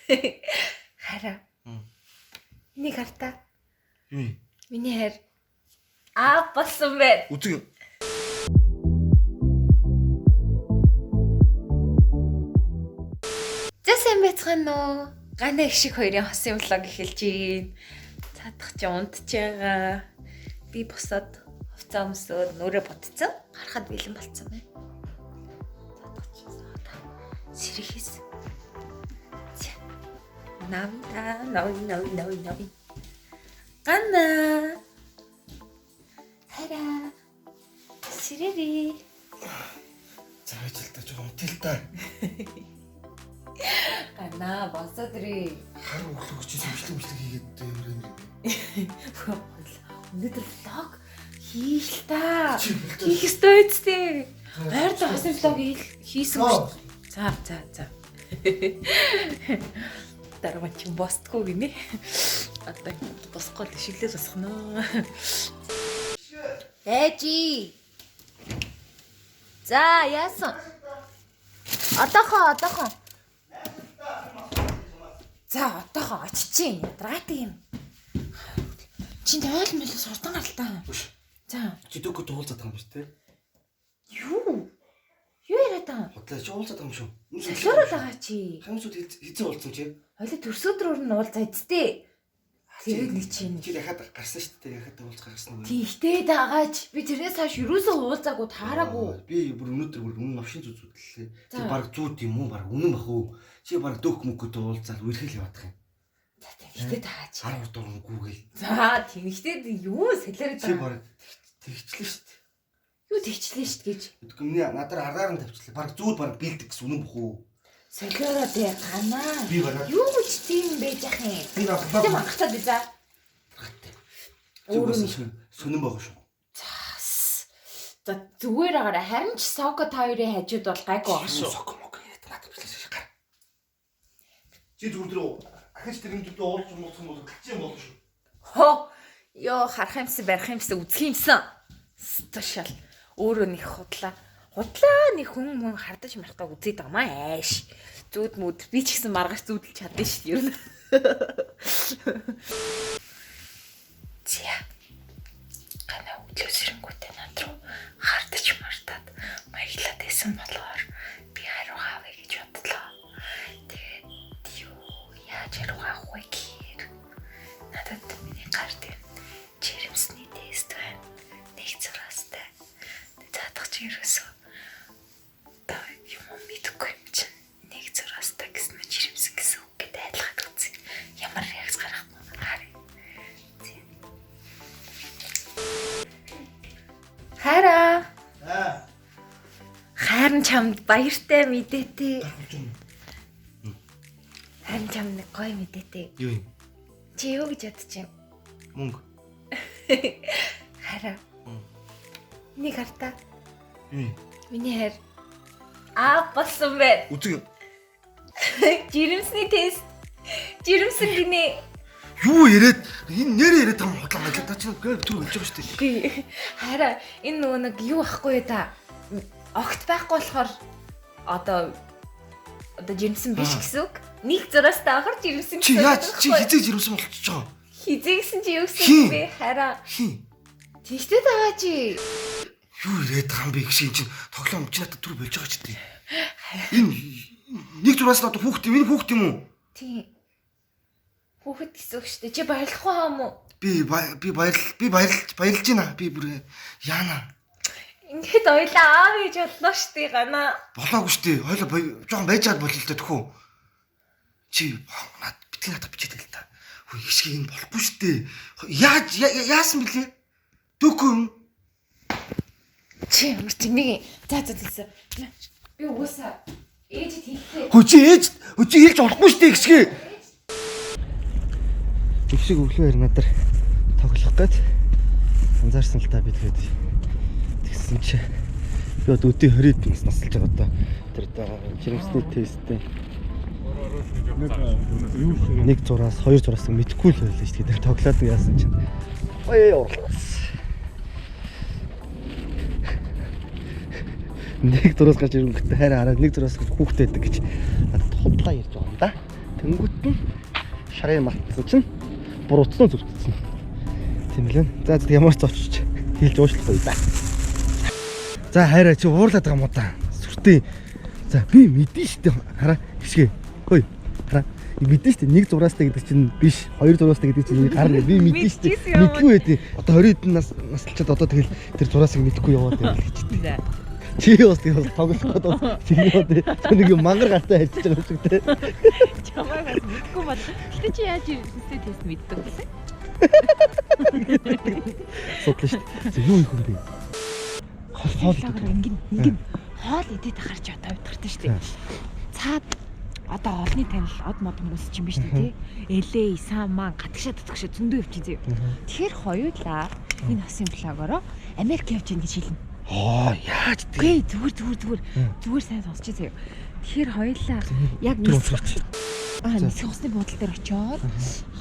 Хараа. Энийг хартаа. Юу юм? Миний хайр. Болсон байна. Үзэг. Зэсэн байцгаана уу? Гана их шиг хоёрын хосын влог эхэлж байна. Цаадах чи унтж байгаа. Би босоод хувцас өмсөд нүрэ ботцсон. Харахад бэлэн болцсон байна. Цаадах чи сэрэхээс. Нави. Гана. Хараа. Сэрэри. Цаажилтаа жоо унтил та. Гана босоод ирээ. Хар өглөөгч бичлэг хийгээд юм. Өнөөдөр влог хийх л та. Хийх ёстой үстэй. Ойрд хосын влог хийсэн үү? За. Дараа чи босдгүй гинэ. Одоо босхгүй л шиглээ босгоно. Эжи. За яасан? Одоохон. За одоохон очиж ядраатай юм. Чи тойл мэл сурдан галтаа. За. Чи дөгөө уулзаад байгаа юм шүү дээ. Юу яриад байгаа? Хотлоо чи уулзаад байгаа юм шүү. Солиорол байгаа чи. Хамсууд хийцэн уулзсан чи. Хойло төрсөдрөөр нь уулзаа эцтэй. Тэгээд нэг чинь. Чи яхад гарсан шүү дээ. Яхад уулзах гарсан юм. Тийхтэй дагаач. Би тэрнээс хойш юусоо уулзаагүй таараагүй. Би бүр өнөөдөр новшин зүзүүллээ. Чи баг зүүд юм уу? Баг үнэн бах уу? Чи баг дөөх мөнгөд уулзаад үргэлж явах юм. За тийхтэй дагаач. 10 дурын гүүгээл. За тийхтэй юу солиорол Чи баг тэгчлээ шүү дээ. Юу тэгчлээ шүү гэж. Миний надаар аргаар нь тавьчлаа. Баг зүүд баг бэлдэх гэсэн үнэн бах уу? Солиороо дээ ганаа. Би бараа. Юу гэж тийм байж ах юм? Би баг тийм хатаад би за. Өөрөө сонирн байгаа шүү. За зүгээр агаараа харин ч Соко та хоёрын хажууд бол гайгүй байгаа шүү. Соко мог яриад надад бичлээ гар. Чи зүгээр дөрөв ахиж тэр юм дөрөв уулж муулсан бол гэлч юм болно шүү. Хоо ёо харах юмсан барих юмсан үзэх юмсан. Стошал өөрөө нэг худлаа нэг хүн хардаж мархтаа үзээд байгаа маа ааш. Зүуд мүд би ч гэсэн маргаж зүудэлж чадсан шүү дээ ер нь. Зя. Гана өглөө сэрэнгүүтээ над руу хардаж мартаад маяглаад байсан болохоор би хариу хаавэ гэж бодлоо. Тэгээд юу яаж хариу авах вэ гэхээр надад миний гарт жирэмсний тест байна. Нэг зураастай. Заадах чи ерөөсөө та юм мэдгүй юм чинь. Нэг зураастай гэсэн нь жирэмсэн гэсэн үг гэдэг айлхад үзье. Ямар реакц гарах вэ? Хараа. Харин чамд баяртай мэдээтэй. Харин чамд нэг гоё мэдээтэй. Юу юм? Чи юу гэж бодож байна? Мөнгө. Хараа. Энийг хартаа. Юу юм? Миний хайр. Болсон байна. Үзэг. Жирэмсний тест. Жирэмсэн гинэ. Юу яриад энэ нэр яриад байгаа юм хотлоо маяг та чинь гэр түр болж байгаа шүү дээ. Би хараа энэ нөгөө нэг юу ахгүй та. Огт байхгүй болохоор одоо жирэмсэн биш гэсэн үг. Нэг зураас таахар жирэмсэн. Чи яаж чи хизээ жирэмсэн болчихж байгаа? Хизээгсэн чи юу гэсэн бэ? Хараа. Тэгтээ тагаа чи. Юу яриад байгаа юм бэ гэж чинь тоглоом чи надад түр болж байгаа ч дээ. Энэ нэг зураас надад хүүхд юм. Энэ хүүхд юм уу? Тийм. Хүүхэд гэсэн үг шүү дээ. Чи баярлахгүй хаа юм уу? Би баярлж байна. Би бүр яана. Ингээд ойлаа аав гэж бодлоо шүү дээ гана. Болоогүй шүү дээ. Хойлоо жоохон байжгаад болъё л дээ төхөө. Чи битгий надад бичээд л та. Хөө хишгийг энэ болохгүй шүү дээ. Яасан бэлээ? Дөөхгүй юм. Чи ямар тэмээ. За. Би уусаа ээжэд хэлээ. Хөө чи хэлж болохгүй шүү дээ хишгээ. Ихшиг өглөө харин надаар тоглох гээд анзаарсан л та би тэгсэн чи би одоо өдөө 20-д бингс насалж байгаа одоо тэр жирэмсний тесттэй нэг зураас хоёр зураас мэдхгүй л байлаа шүү дээ тоглоод яасан чинь урлаас нэг зураас гарч ирэнгүүт хайраа хараад нэг зураас хүүхдээ байдаг гэж надад худлаа ярьж байгаа юм да. Тэнгүүт нь шарын малтсан чинь буруутсан зүрхтсэн. Тийм л байна. За ямар ч зочиж хэлж уушлахгүй да. За хайраа чи уурлаад байгаа юм уу да. Сүртэй. За би мэдэн штэ хараа хишгээ. Хөөе. Хараа. Мэдэн штэ нэг зураастай гэдэг чинь биш. Хоёр зураастай гэдэг чинь гар би мэдэн штэ. Мэдгүй байдیں۔ Одоо 20 хэдэн наслчаад одоо тэгэл тэр зураасыг мэдхгүй яваад байл гэж. За. Чи бас тоглох гэдэг чинь нэг юм мангар гартаа хэлчихэж байгаа юм шиг те. Чамайгаас мэдгүй бол гэтээ чи яаж тест тест мэддэг вэ? Судлаа шүү дээ. За юу их юм бэ? Хоол ингэн хоол идэт харж одоо удирдах шүү дээ. Цаад одоо олонний танил од мод хүмүүс чинь биш үү те. Элэ, Исан маань гатгшаа зөндөө явчих зөө. Тэгэхээр хоёулаа энэ хасын флагороо Америк явж гин гэж хэлнэ. Яаж тийм? Гүй зүгээр сайн сонсч заяа. Тэгэхээр хоёулаа яг нисгэж нисэх усны буудлын дээр очиод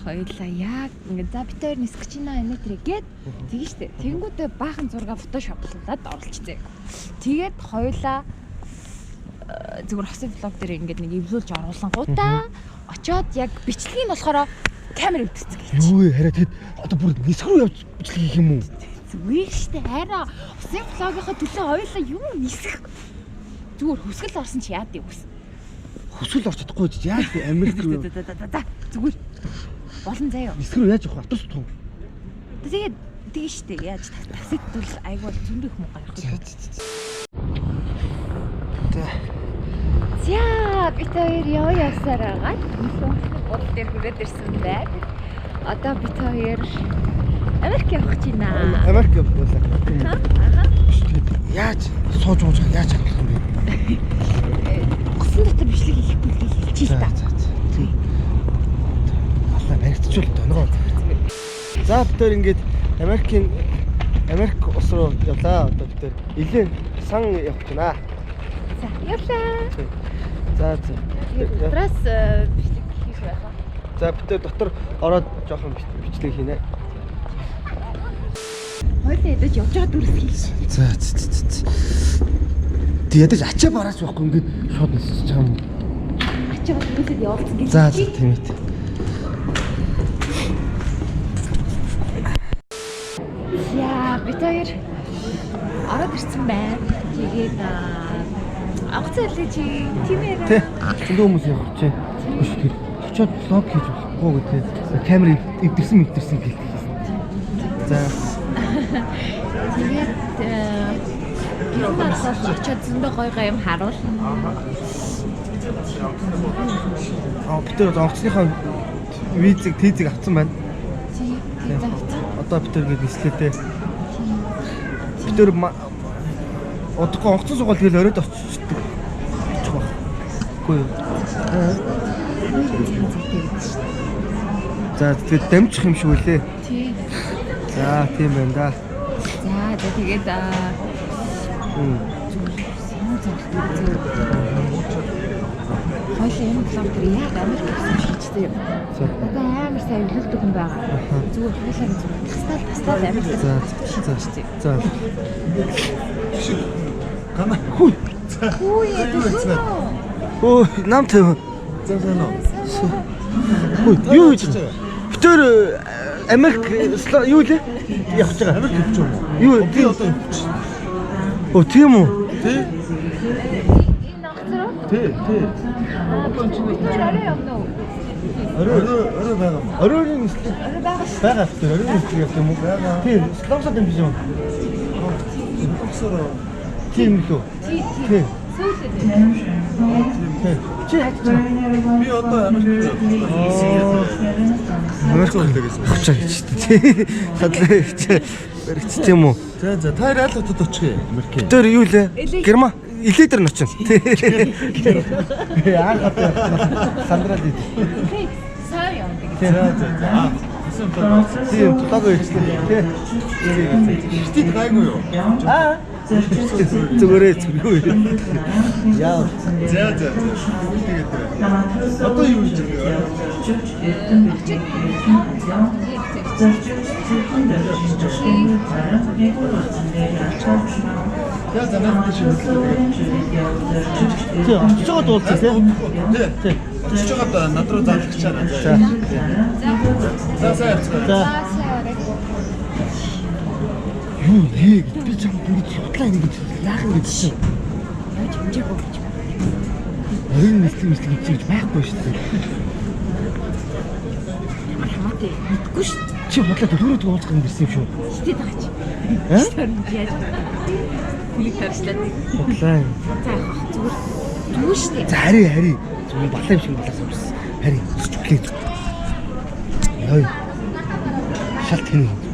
хоёулаа яг ингээд за битээр нисгэж байна энэтрээ гээд тэгэн штэ. Тэнгүүдээ баахан зураг фотошоплуулаад оруулчихъя. Тэгээд хоёулаа зүгээр хосын влог дээр ингээд нэг эвлүүлж оруулангуудаа очиод яг бичлэгийг нь болохоор камер өвдөцсөн гэж. Юу хараа тэгэд одоо бүр нисэх рүү явж бичлэг хийх юм уу? Зүгээр штэ хараа усын влогийнхаа төлөө хоёулаа юу нисэх зүгээр хүсгэл орсон чи яад юм бэ? Хүсгэл орч чадахгүй ч яаж би Америк руу зүгээр болон заяа. нисэх рүү яаж явах автобус туу. Тэгээд тэгэн штэ яаж таксид бол айгуул зөндөх муу гарах юм. За бид хоёр явсаар байгаа. Нисэх бодол дээр хүрээд ирсэн байна. Одоо бид хоёр Америк явах гэж байна. Америк явуулаа. Яаж сууж яаж хандах юм бэ? Усан дотор бичлэг хийхгүй л хэлчих та. Алла баригдчихвол дөнгөө. За бид тээр ингээд Америк улс руу явлаа. Одоо бид тээр илэн сан явах гэж байна. За явлаа. За. Дотроос бичлэг хийх байхаа. За бид тээр дотор ороод жоохон бичлэг хийнэ. Хойлоо идэж явж байгаа дүрс хий. За. Тэг ядаж ачаа бараач байхгүй ингээд шууд нисэж байгаа юм. Ачаа дүрсэд явуулсан гэж. За тийм ээ. Яа, бид хоёр ороод ирсэн байна. Тэгээд авцаалаа чи тиймэр. Тэ. Зөндөө хүмүүс явах чинь. Биш тэр. Очоод влог хийж болохгүй гэдэг. Камер эвдэрсэн гэлээ. За. Тэгээд гэрнээс очоод зөндөө гоё юм харуулна. Бид тэр онцлогынхаа визэг тийзэг авсан байна. Тийм авсан. Одоо бид тэр гээд нислээтэй. Бид тэр удахгүй онцлог сугаал тэгэл оройд оччихдаг. Очих баг. Үгүй юу. За тэгээд дамжих юм шиг үлээ. Тийм. За тийм байна да. За тэгээд хоёул энэ блог дээр яг Америк гэсэн шийдтэй юм. Одоо амар сайн өвлөлдөг юм байгаа. Зүгээр хойлоо зүгээр тастал Америк шийдтэй. За. Гана. Хүй яа. Өө нам төв. За нөө. Юу гэж байна? Битэр Америк юу лээ? Явж байгаа. Америк явж байгаа юм уу? Юу би одоо явж. Оо тийм үү? Тий. Энэ нөхцөр. Тий. Арай явна уу? Орой байгаа юм. Оройн нислэг Арай байгаа шүү. байгаа битэр оройн нислэг явах юм уу? Байгаа. Тийм, слогсод юм биш үү? Боксоор Тийм лөө. Тийм. Сүүлдээ. Чи яаж байгаа? би одоо Америк Америк үлээ гэсэн. Очоо гэж тийм. Хадлаа баригч тийм үү? За та хоёр аль хотод очих юм Америк? Битэр юу лээ? Герман Илээдэр нь очино. Яа хатаа сандраад ид. Сар явна. Тийм, тулаагаа ичлээ. Тийм. Стит гайгүй юу? Аа. Зүгээрээ зүгөө. Яа. За. Тэгээд одоо юу хийж байгаа? Я за нас Тийм, очоод уулзсан тийм. Тий. Очиж байгаа над руу заалгах чараа. За. За сайн явцгаа. За. Юу нэ би ч юм ингэж хутлаа ингэж яах юм гэж чинь. Яаж хэмжээг өгч. Оройн мэдлэг хийж байхгүй шүү дээ. Ямар хамаатай мэдгүй шүү. Чи хутлаа төлөвлөрөд уулзах юм ирсэн юм шүү. Хитэд байгаа чи. Аа? Яаж хүлийг тарьслаад. Хутлаа. За яах вэ? Зүгээр шүү дээ. За хари. Зүгээр балаа юм шиг балаас юмсан. Хари өсч өглөө. Яа. Шалт хийнэ.